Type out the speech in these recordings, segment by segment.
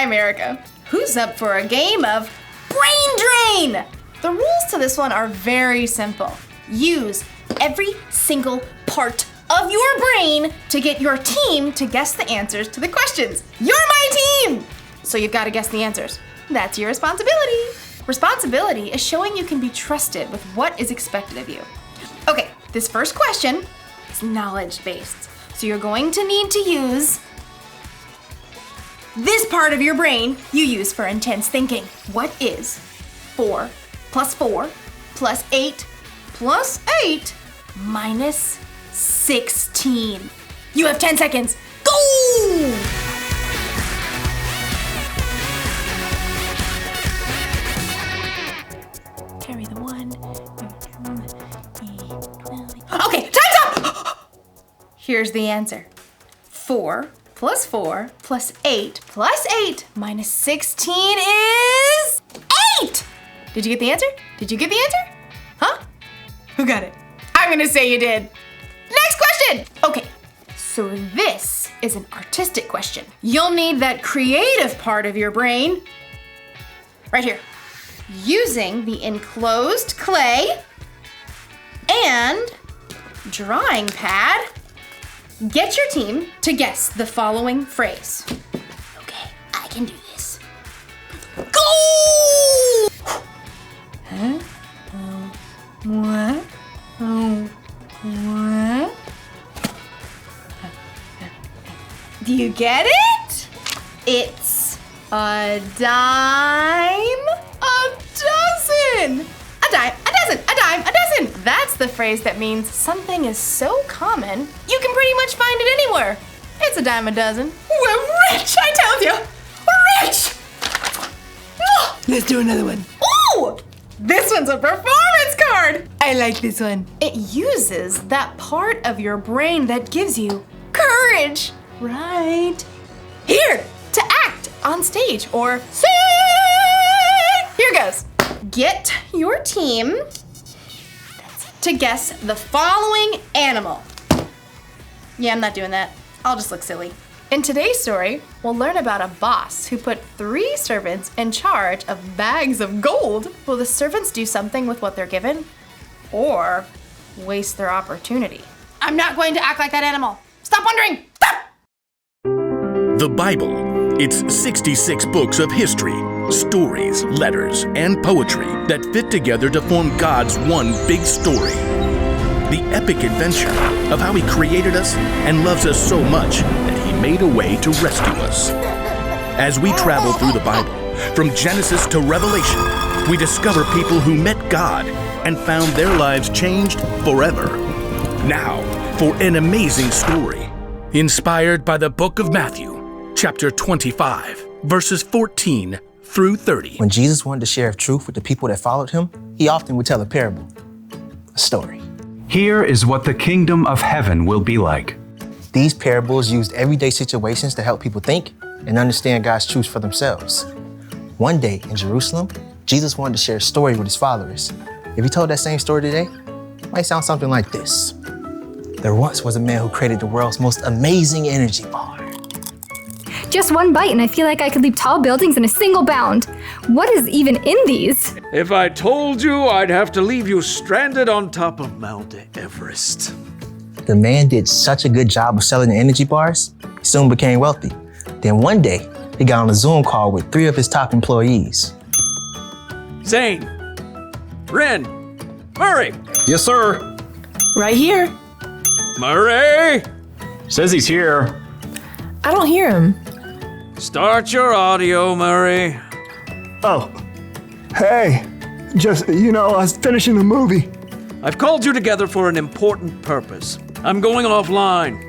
I'm Erica. Who's up for a game of Brain Drain? The rules to this one are very simple. Use every single part of your brain to get your team to guess the answers to the questions. You're my team! So you've got to guess the answers. That's your responsibility. Responsibility is showing you can be trusted with what is expected of you. Okay, this first question is knowledge-based. So you're going to need to use this part of your brain you use for intense thinking. What is 4 plus 4 plus 8 plus 8 minus 16? You have 10 seconds. Go! Carry the 1. Okay, time's up! Here's the answer. 4 plus 4 plus 8 plus 8 minus 16 is 8! Did you get the answer? Did you get the answer? Huh? Who got it? I'm gonna say you did. Next question! Okay, so this is an artistic question. You'll need that creative part of your brain right here. Using the enclosed clay and drawing pad, get your team to guess the following phrase. Okay, I can do this. Go! Huh? Oh, what? Oh, what? Do you get it? It's a dime a dozen. A dime a dozen, a dime a dozen. That's the phrase that means something is so common, you can pretty much find it anywhere. It's a dime a dozen. We're rich, I tell you. We're rich. Let's do another one. Ooh, this one's a performance card. I like this one. It uses that part of your brain that gives you courage. Right here to act on stage or sing. Here goes. Get your team to guess the following animal. Yeah, I'm not doing that. I'll just look silly. In today's story, we'll learn about a boss who put 3 servants in charge of bags of gold. Will the servants do something with what they're given or waste their opportunity? I'm not going to act like that animal. Stop wondering. Stop! The Bible. It's 66 books of history, stories, letters, and poetry that fit together to form God's one big story. The epic adventure of how He created us and loves us so much that He made a way to rescue us. As we travel through the Bible, from Genesis to Revelation, we discover people who met God and found their lives changed forever. Now, for an amazing story, inspired by the book of Matthew, chapter 25, verses 14 through 30. When Jesus wanted to share truth with the people that followed Him, He often would tell a parable, a story. Here is what the kingdom of heaven will be like. These parables used everyday situations to help people think and understand God's truth for themselves. One day in Jerusalem, Jesus wanted to share a story with His followers. If He told that same story today, it might sound something like this. There once was a man who created the world's most amazing energy bar. Just one bite and I feel like I could leap tall buildings in a single bound. What is even in these? If I told you, I'd have to leave you stranded on top of Mount Everest. The man did such a good job of selling the energy bars, he soon became wealthy. Then one day, he got on a Zoom call with 3 of his top employees. Zane, Ren, Murray. Yes, sir. Right here. Murray! Says he's here. I don't hear him. Start your audio, Murray. Oh, hey, I was finishing the movie. I've called you together for an important purpose. I'm going offline.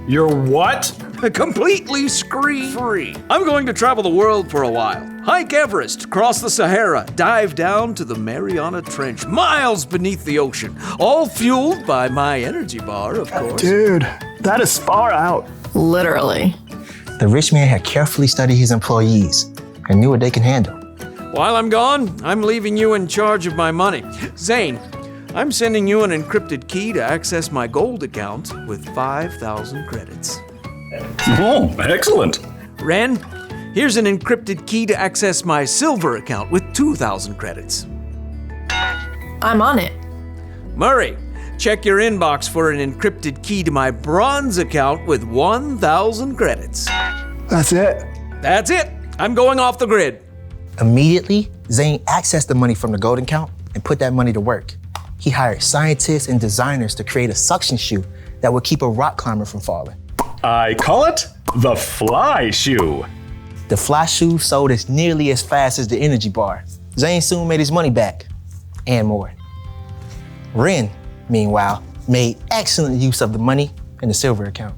You're what? Completely screen-free. I'm going to travel the world for a while. Hike Everest, cross the Sahara, dive down to the Mariana Trench, miles beneath the ocean, all fueled by my energy bar, of course. Dude, that is far out. Literally. The rich man had carefully studied his employees and knew what they can handle. While I'm gone, I'm leaving you in charge of my money. Zane, I'm sending you an encrypted key to access my gold account with 5,000 credits. Oh, excellent. Ren, Here's an encrypted key to access my silver account with 2,000 credits. I'm on it. Murray, check your inbox for an encrypted key to my bronze account with 1,000 credits. That's it. That's it. I'm going off the grid. Immediately, Zane accessed the money from the gold account and put that money to work. He hired scientists and designers to create a suction shoe that would keep a rock climber from falling. I call it the fly shoe. The fly shoe sold as nearly as fast as the energy bar. Zane soon made his money back, and more. Ren, meanwhile, made excellent use of the money in the silver account.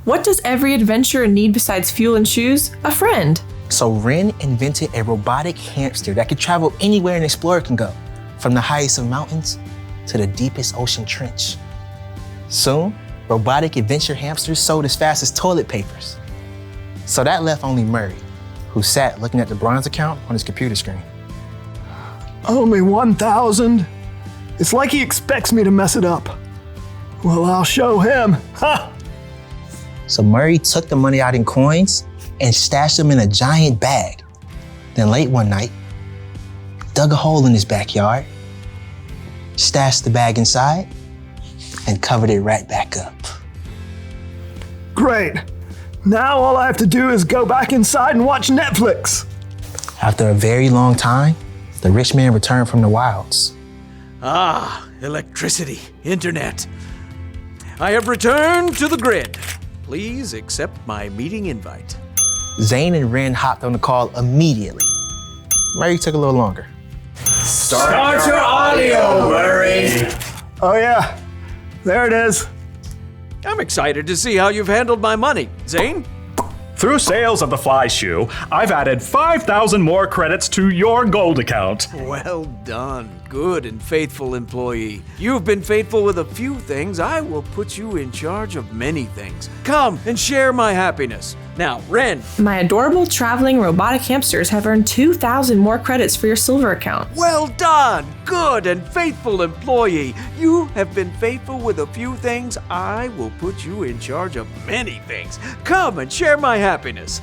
What does every adventurer need besides fuel and shoes? A friend. So Ren invented a robotic hamster that could travel anywhere an explorer can go, from the highest of mountains to the deepest ocean trench. Soon, robotic adventure hamsters sold as fast as toilet papers. So that left only Murray, who sat looking at the bronze account on his computer screen. Only 1,000? It's like he expects me to mess it up. Well, I'll show him. Ha! So Murray took the money out in coins and stashed them in a giant bag. Then late one night, dug a hole in his backyard, stashed the bag inside, and covered it right back up. Great. Now all I have to do is go back inside and watch Netflix. After a very long time, the rich man returned from the wilds. Ah, electricity, internet. I have returned to the grid. Please accept my meeting invite. Zane and Ren hopped on the call immediately. Murray took a little longer. Start your audio, Murray. Oh yeah, there it is. I'm excited to see how you've handled my money. Zane? Through sales of the fly shoe, I've added 5,000 more credits to your gold account. Well done, good and faithful employee. You've been faithful with a few things. I will put you in charge of many things. Come and share my happiness. Now, Ren. My adorable traveling robotic hamsters have earned 2,000 more credits for your silver account. Well done, good and faithful employee. You have been faithful with a few things. I will put you in charge of many things. Come and share my happiness.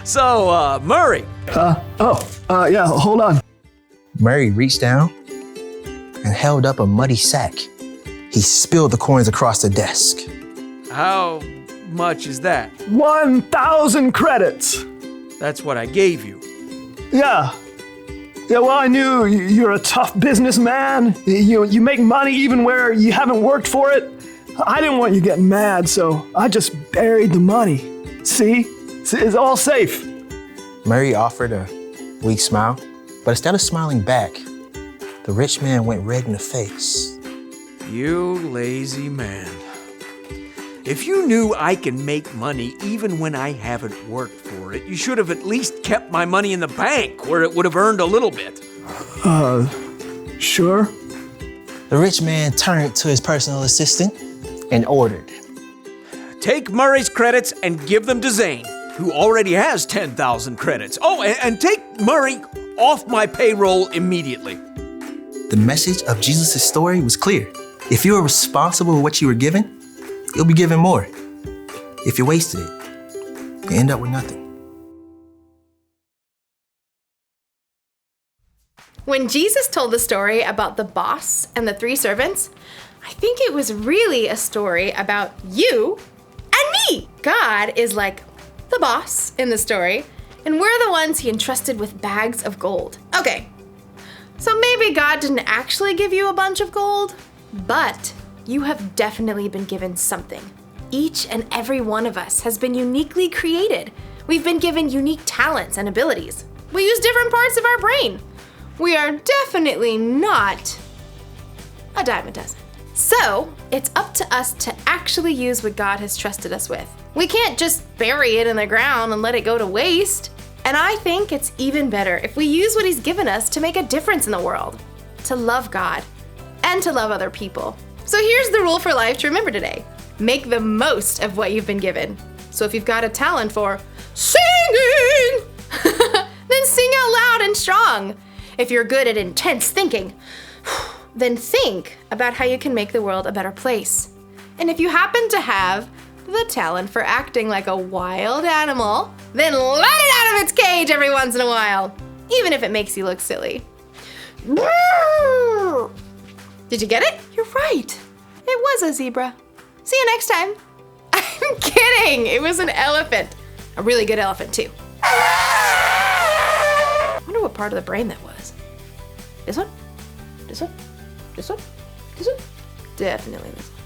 So, Murray. Yeah, hold on. Murray reached down and held up a muddy sack. He spilled the coins across the desk. How much is that? 1,000 credits. That's what I gave you. Yeah. Yeah, well, I knew you're a tough businessman. You make money even where you haven't worked for it. I didn't want you getting mad, so I just buried the money. See? It's all safe. Murray offered a weak smile, but instead of smiling back, the rich man went red in the face. You lazy man. If you knew I can make money even when I haven't worked for it, you should have at least kept my money in the bank where it would have earned a little bit. Sure. The rich man turned to his personal assistant and ordered. Take Murray's credits and give them to Zane, who already has 10,000 credits. Oh, and take Murray off my payroll immediately. The message of Jesus' story was clear. If you are responsible for what you were given, you'll be given more. If you wasted it, you end up with nothing. When Jesus told the story about the boss and the 3 servants, I think it was really a story about you and me. God is like the boss in the story, and we're the ones he entrusted with bags of gold. Okay, so maybe God didn't actually give you a bunch of gold, but you have definitely been given something. Each and every one of us has been uniquely created. We've been given unique talents and abilities. We use different parts of our brain. We are definitely not a dime a dozen. So, it's up to us to actually use what God has trusted us with. We can't just bury it in the ground and let it go to waste. And I think it's even better if we use what He's given us to make a difference in the world, to love God, and to love other people. So here's the rule for life to remember today. Make the most of what you've been given. So if you've got a talent for singing, then sing out loud and strong. If you're good at intense thinking, then think about how you can make the world a better place. And if you happen to have the talent for acting like a wild animal, then let it out of its cage every once in a while, even if it makes you look silly. Did you get it? You're right. It was a zebra. See you next time. I'm kidding. It was an elephant. A really good elephant, too. I wonder what part of the brain that was. This one? This one? This one? This one? Definitely this one.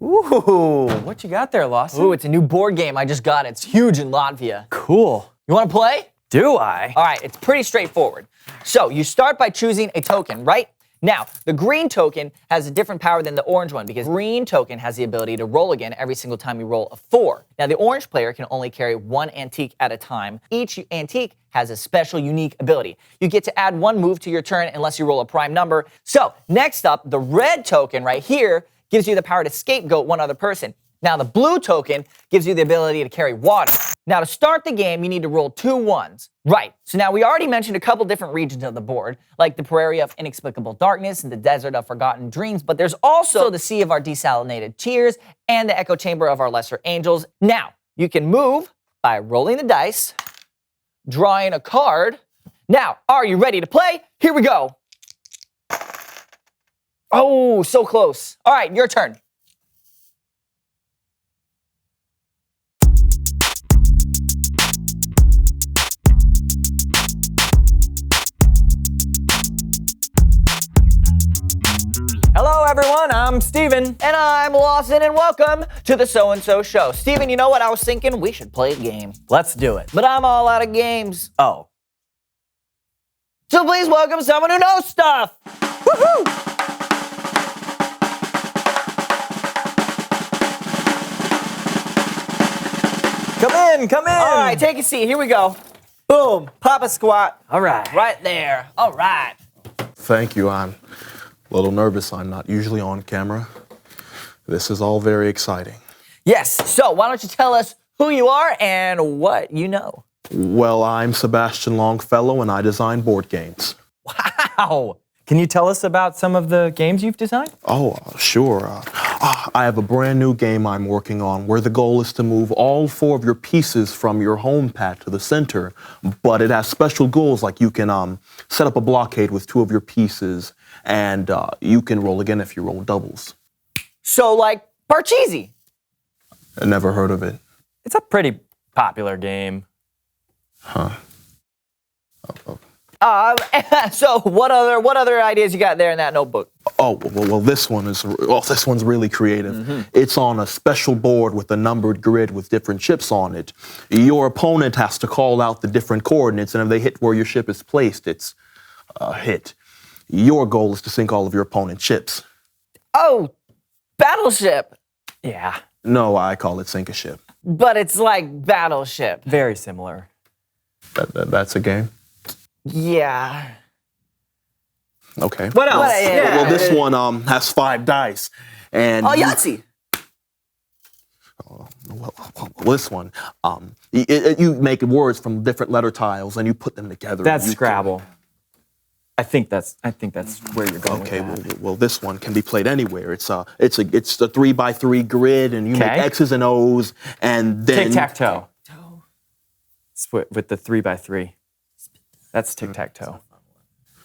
Ooh, what you got there, Lawson? Ooh, it's a new board game I just got. It's huge in Latvia. Cool. You want to play? Do I? All right, it's pretty straightforward. So you start by choosing a token, right? Now, the green token has a different power than the orange one because green token has the ability to roll again every single time you roll a 4. Now, the orange player can only carry one antique at a time. Each antique has a special, unique ability. You get to add one move to your turn unless you roll a prime number. So, next up, the red token right here gives you the power to scapegoat one other person. Now, the blue token gives you the ability to carry water. Now, to start the game, you need to roll 2 ones. Right, so now we already mentioned a couple different regions of the board, like the Prairie of Inexplicable Darkness and the Desert of Forgotten Dreams, but there's also the Sea of our Desalinated Tears and the Echo Chamber of our Lesser Angels. Now, you can move by rolling the dice, drawing a card. Now, are you ready to play? Here we go. Oh, so close. All right, your turn. Hello, everyone. I'm Steven. And I'm Lawson, and welcome to the So and So Show. Steven, you know what? I was thinking we should play a game. Let's do it. But I'm all out of games. Oh. So please welcome someone who knows stuff. Woohoo! Come in, come in. All right, take a seat. Here we go. Boom. Pop a squat. All right. Right there. All right. Thank you. I'm a little nervous. I'm not usually on camera. This is all very exciting. Yes. So why don't you tell us who you are and what you know? Well, I'm Sebastian Longfellow, and I design board games. Wow. Can you tell us about some of the games you've designed? Oh, sure. I have a brand new game I'm working on where the goal is to move all 4 of your pieces from your home pad to the center, but it has special goals like you can set up a blockade with 2 of your pieces, and you can roll again if you roll doubles. So like Parcheesi. I never heard of it. It's a pretty popular game. Huh. So what other ideas you got there in that notebook? Oh, well, this one's really creative. Mm-hmm. It's on a special board with a numbered grid with different chips on it. Your opponent has to call out the different coordinates, and if they hit where your ship is placed, it's a hit. Your goal is to sink all of your opponent's ships. Oh, Battleship. Yeah. No, I call it Sink a Ship. But it's like Battleship. Very similar. That's a game? Yeah. Okay. What else? Well, this one has 5 dice. And Yahtzee. Well, this one, you make words from different letter tiles and you put them together. That's Scrabble. I think that's where you're going. Okay. With that. Well, this one can be played anywhere. It's a 3x3 grid, and you make X's and O's, and then tic-tac-toe. With the 3x3. That's tic-tac-toe.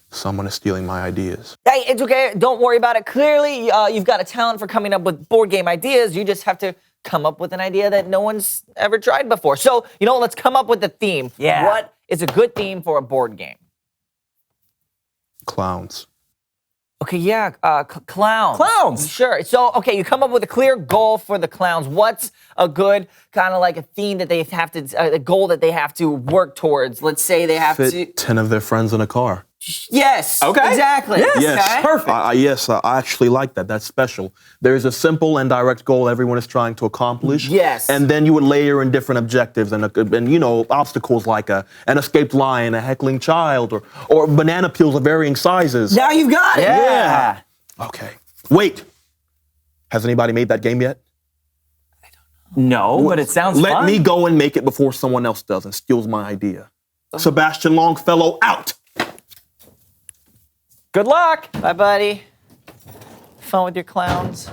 Someone is stealing my ideas. Hey, it's okay. Don't worry about it. Clearly, you've got a talent for coming up with board game ideas. You just have to come up with an idea that no one's ever tried before. So, let's come up with a theme. Yeah. What is a good theme for a board game? Clowns. Okay, yeah, clowns. Clowns! Sure. So, okay, you come up with a clear goal for the clowns. What's a good kind of like a theme that they have to, a goal that they have to work towards? Let's say they have Fit 10 of their friends in a car. Yes. Okay. Exactly. Yes. Perfect. Yes, I actually like that. That's special. There's a simple and direct goal everyone is trying to accomplish. Yes. And then you would layer in different objectives and obstacles like an escaped lion, a heckling child, or banana peels of varying sizes. Now you've got it. Yeah. Okay. Wait. Has anybody made that game yet? No, but it sounds Let fun. me go and make it before someone else does and steals my idea. Sebastian Longfellow out. Good luck. Bye, buddy. Fun with your clowns.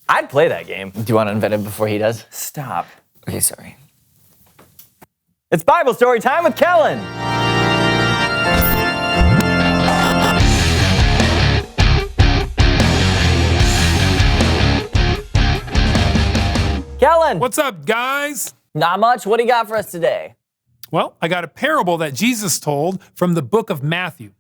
I'd play that game. Do you want to invent it before he does? Stop. Okay, sorry. It's Bible story time with Kellen. Kellen. What's up, guys? Not much. What do you got for us today? Well, I got a parable that Jesus told from the book of Matthew.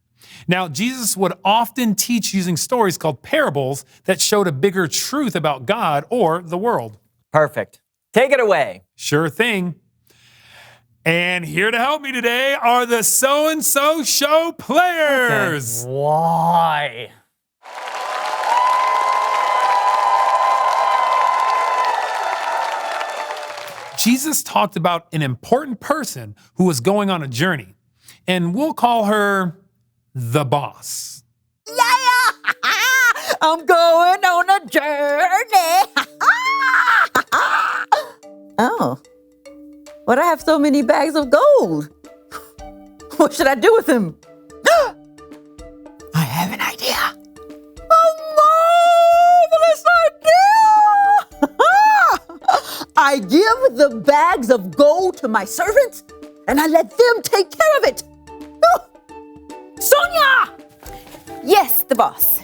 Now, Jesus would often teach using stories called parables that showed a bigger truth about God or the world. Perfect. Take it away. Sure thing. And here to help me today are the So-and-So Show players. Okay. Why? Jesus talked about an important person who was going on a journey, and we'll call her the boss. Yeah, I'm going on a journey. Oh, but I have so many bags of gold. What should I do with them? I have an idea. A marvelous idea! I give the bags of gold to my servants, and I let them take care of it. Sonia! Yes, the boss.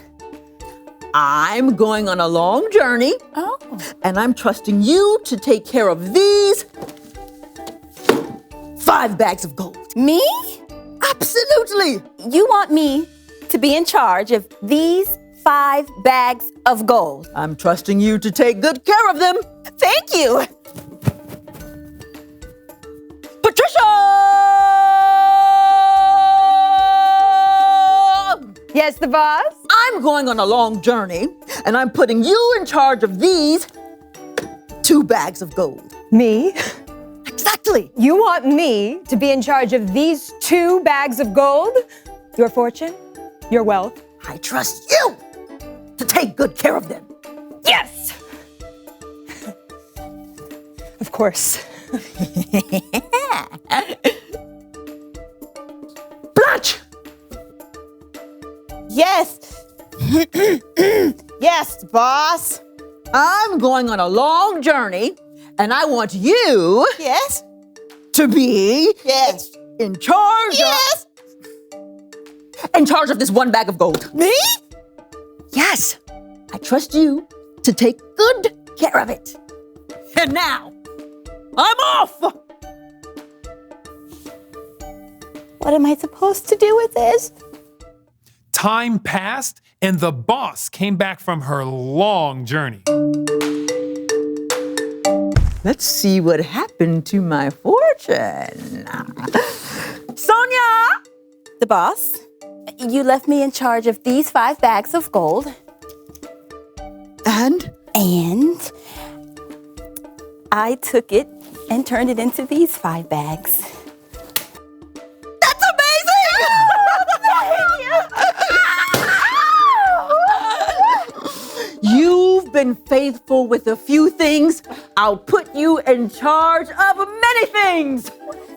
I'm going on a long journey. Oh. And I'm trusting you to take care of these 5 bags of gold. Me? Absolutely. You want me to be in charge of these 5 bags of gold? I'm trusting you to take good care of them. Thank you. Patricia! Yes, the boss? I'm going on a long journey, and I'm putting you in charge of these 2 bags of gold. Me? Exactly. You want me to be in charge of these 2 bags of gold? Your fortune? Your wealth? I trust you to take good care of them. Yes! Of course. Blanche! Yes. Yes, boss. I'm going on a long journey, and I want you Yes. to be Yes. in charge Yes. in charge of this 1 bag of gold. Me? Yes. I trust you to take good care of it. And now, I'm off! What am I supposed to do with this? Time passed, and the boss came back from her long journey. Let's see what happened to my fortune. Sonia! The boss, you left me in charge of these 5 bags of gold. And I took it and turned it into these 5 bags. That's amazing! You've been faithful with a few things. I'll put you in charge of many things.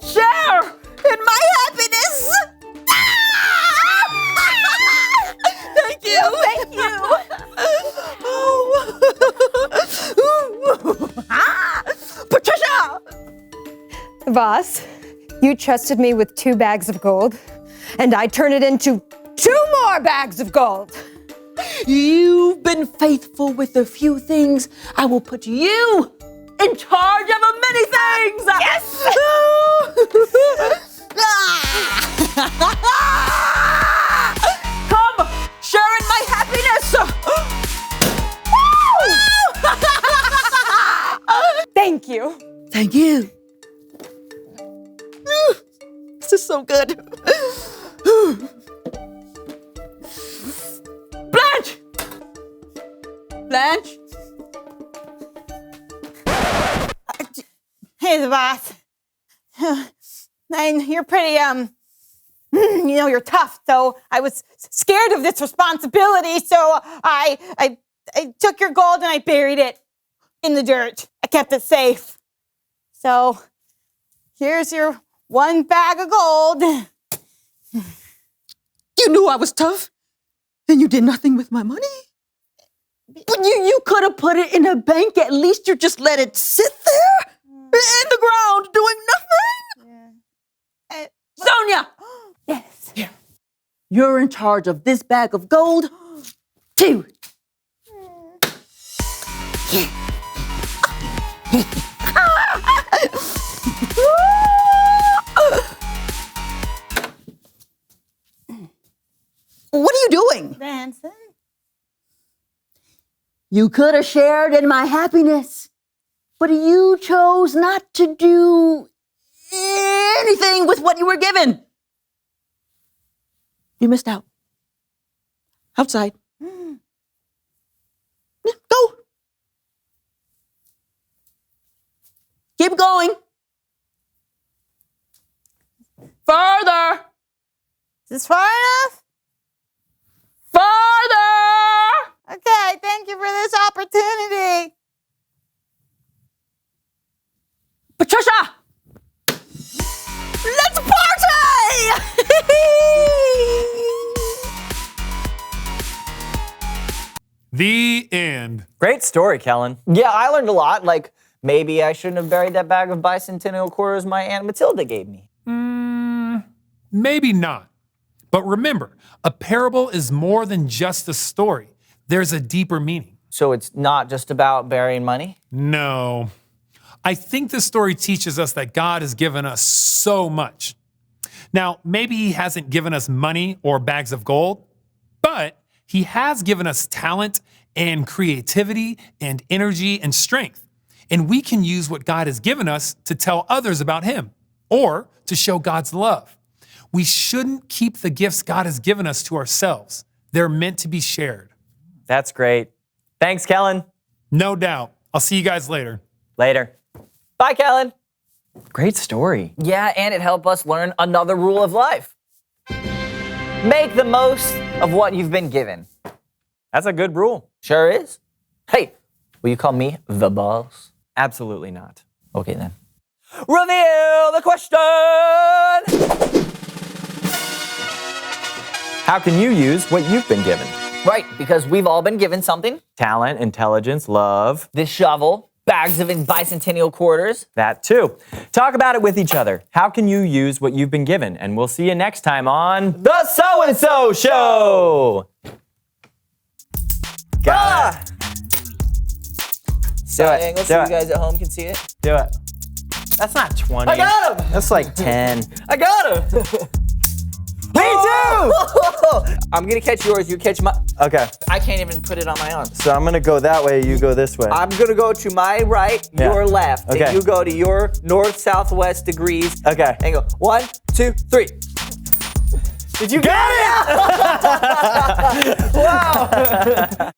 Share in my happiness. Thank you. Thank you. Patricia! Boss, you trusted me with 2 bags of gold, and I turned it into 2 more bags of gold. You've been faithful with a few things. I will put you in charge of many things. Yes! Come, share in my happiness. Thank you. Thank you. This is so good. Blanche. Hey, the boss. And you're pretty, you're tough. So I was scared of this responsibility. So I took your gold and I buried it in the dirt. I kept it safe. So here's your 1 bag of gold. You knew I was tough, and you did nothing with my money. But you could have put it in a bank. At least you just let it sit there in the ground doing nothing. Yeah. Sonia! Yes. Here. You're in charge of this bag of gold, too. What are you doing? Dancing. You could have shared in my happiness, but you chose not to do anything with what you were given. You missed out. Outside. Go. Keep going. Further. Is this far enough? Further. Okay, thank you for this opportunity. Patricia! Let's party! The end. Great story, Kellen. Yeah, I learned a lot. Like, maybe I shouldn't have buried that bag of bicentennial quarters my Aunt Matilda gave me. Maybe not. But remember, a parable is more than just a story. There's a deeper meaning. So it's not just about burying money? No. I think the story teaches us that God has given us so much. Now, maybe he hasn't given us money or bags of gold, but he has given us talent and creativity and energy and strength. And we can use what God has given us to tell others about him or to show God's love. We shouldn't keep the gifts God has given us to ourselves. They're meant to be shared. That's great. Thanks, Kellen. No doubt. I'll see you guys later. Later. Bye, Kellen. Great story. Yeah, and it helped us learn another rule of life. Make the most of what you've been given. That's a good rule. Sure is. Hey, will you call me the boss? Absolutely not. Okay, then. Reveal the question! How can you use what you've been given? Right, because we've all been given something. Talent, intelligence, love. This shovel, bags of bicentennial quarters. That too. Talk about it with each other. How can you use what you've been given? And we'll see you next time on The So-and-So Show. Ah! Do so you guys at home can see it. Do it. That's not 20. I got him! That's like 10. I got him! Me too! I'm gonna catch yours, you catch my... Okay. I can't even put it on my arm. So I'm gonna go that way, you go this way. I'm gonna go to my right, your left. Okay. And you go to your north-southwest degrees. Okay. And go 1, 2, 3. Did you get it? Wow.